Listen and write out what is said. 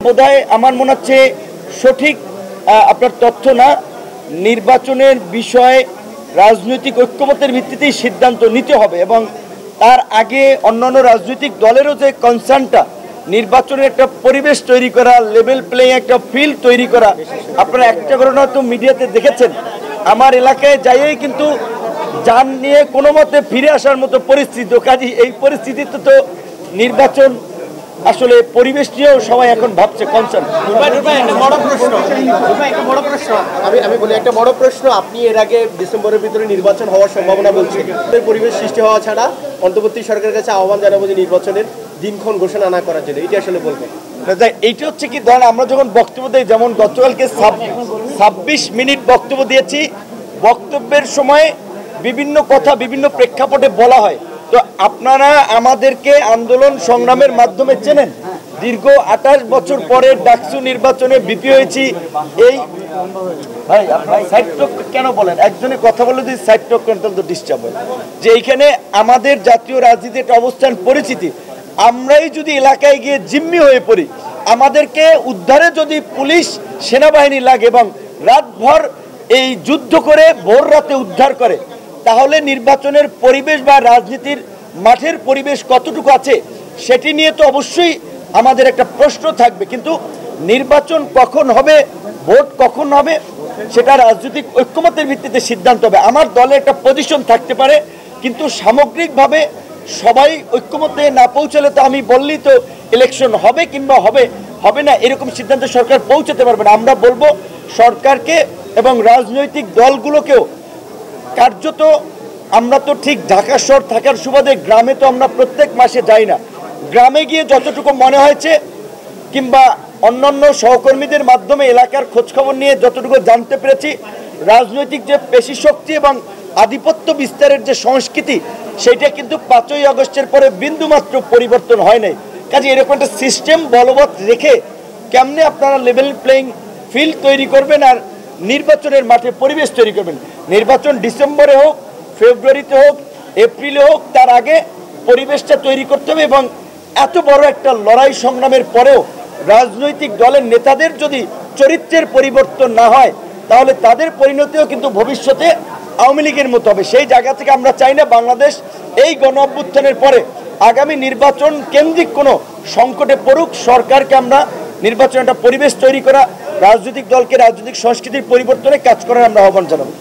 বোধহয় আমার মনে হচ্ছে সঠিক আপনার তথ্য না। নির্বাচনের বিষয়ে রাজনৈতিক ঐক্যমতের ভিত্তিতেই সিদ্ধান্ত নিতে হবে এবং তার আগে অন্যান্য রাজনৈতিক দলেরও যে কনসার্নটা নির্বাচনের একটা পরিবেশ তৈরি করা, লেভেল প্লেইং একটা ফিল্ড তৈরি করা। আপনারা একটা ঘটনা তো মিডিয়াতে দেখেছেন, আমার এলাকায় যাইয়েই কিন্তু যান নিয়ে কোনো মতে ফিরে আসার মতো পরিস্থিতি। কাজে এই পরিস্থিতিতে তো নির্বাচন আসলে পরিবেশ নিয়েও সবাই এখন ভাবছে কনসার্ন। আমি বলি একটা বড় প্রশ্ন, আপনি এর আগে ডিসেম্বরের ভিতরে নির্বাচন হওয়ার সম্ভাবনা বলছেন, পরিবেশ সৃষ্টি হওয়া ছাড়া অন্তর্বর্তী সরকারের কাছে আহ্বান জানাবো যে নির্বাচনের দিনক্ষণ ঘোষণা না করার জন্য, এটি আসলে বলবেন? এইটা হচ্ছে কি, ধরেন আমরা যখন বক্তব্য দিই, যেমন গতকালকে 26 মিনিট বক্তব্য দিয়েছি, বক্তব্যের সময় বিভিন্ন কথা বিভিন্ন প্রেক্ষাপটে বলা হয়। তো আপনারা আমাদেরকে আন্দোলন সংগ্রামের মাধ্যমে চেনেন, দীর্ঘ 28 বছর পরে ডাকসু নির্বাচনে বিপি হয়েছি। এই ভাই সাইড টক কেন বলেন, একজনের কথা বলে যদি সাইড টক করেন তাহলে তো ডিস্টার্ব হয়। যে এইখানে আমাদের জাতীয় রাজনীতির একটা অবস্থান পরিচিতি, আমরাই যদি এলাকায় গিয়ে জিম্মি হয়ে পড়ি, আমাদেরকে উদ্ধারে যদি পুলিশ সেনাবাহিনী লাগে এবং রাতভর এই যুদ্ধ করে ভোর রাতে উদ্ধার করে, তাহলে নির্বাচনের পরিবেশ বা রাজনীতির মাঠের পরিবেশ কতটুকু আছে সেটি নিয়ে তো অবশ্যই আমাদের একটা প্রশ্ন থাকবে। কিন্তু নির্বাচন কখন হবে, ভোট কখন হবে, সেটা রাজনৈতিক ঐক্যমতের ভিত্তিতে সিদ্ধান্ত হবে। আমার দলে একটা পজিশন থাকতে পারে, কিন্তু সামগ্রিকভাবে সবাই ঐক্যমতে না পৌঁছালে তো আমি বললেই তো ইলেকশন হবে কিংবা হবে না এরকম সিদ্ধান্তে সরকার পৌঁছাতে পারবে না। আমরা বলবো সরকারকে এবং রাজনৈতিক দলগুলোকেও কার্যত, আমরা তো ঠিক ঢাকা শহর থাকার সুবাদে গ্রামে তো আমরা প্রত্যেক মাসে যাই না, গ্রামে গিয়ে যতটুকু মনে হয়েছে কিংবা অন্যান্য সহকর্মীদের মাধ্যমে এলাকার খোঁজখবর নিয়ে যতটুকু জানতে পেরেছি, রাজনৈতিক যে পেশি শক্তি এবং আধিপত্য বিস্তারের যে সংস্কৃতি, সেটা কিন্তু 5ই আগস্টের পরে বিন্দুমাত্র পরিবর্তন হয় নাই। কাজে এরকম একটা সিস্টেম বলবৎ রেখে কেমনে আপনারা লেভেল প্লেইং ফিল্ড তৈরি করবেন আর নির্বাচনের মাঠে পরিবেশ তৈরি করবেন? নির্বাচন ডিসেম্বরে হোক, ফেব্রুয়ারিতে হোক, এপ্রিলে হোক, তার আগে পরিবেশটা তৈরি করতে হবে। এবং এত বড় একটা লড়াই সংগ্রামের পরেও রাজনৈতিক দলের নেতাদের যদি চরিত্রের পরিবর্তন না হয়, তাহলে তাদের পরিণতিও কিন্তু ভবিষ্যতে আওয়ামী লীগের মতো হবে। সেই জায়গা থেকে আমরা চাই না বাংলাদেশ এই গণ অভ্যুত্থানের পরে আগামী নির্বাচন কেন্দ্রিক কোনো সংকটে পড়ুক। সরকারকে আমরা নির্বাচনের একটা পরিবেশ তৈরি করা, রাজনৈতিক দলকে রাজনৈতিক সংস্কৃতির পরিবর্তনে কাজ করার আমরা আহ্বান জানাবো।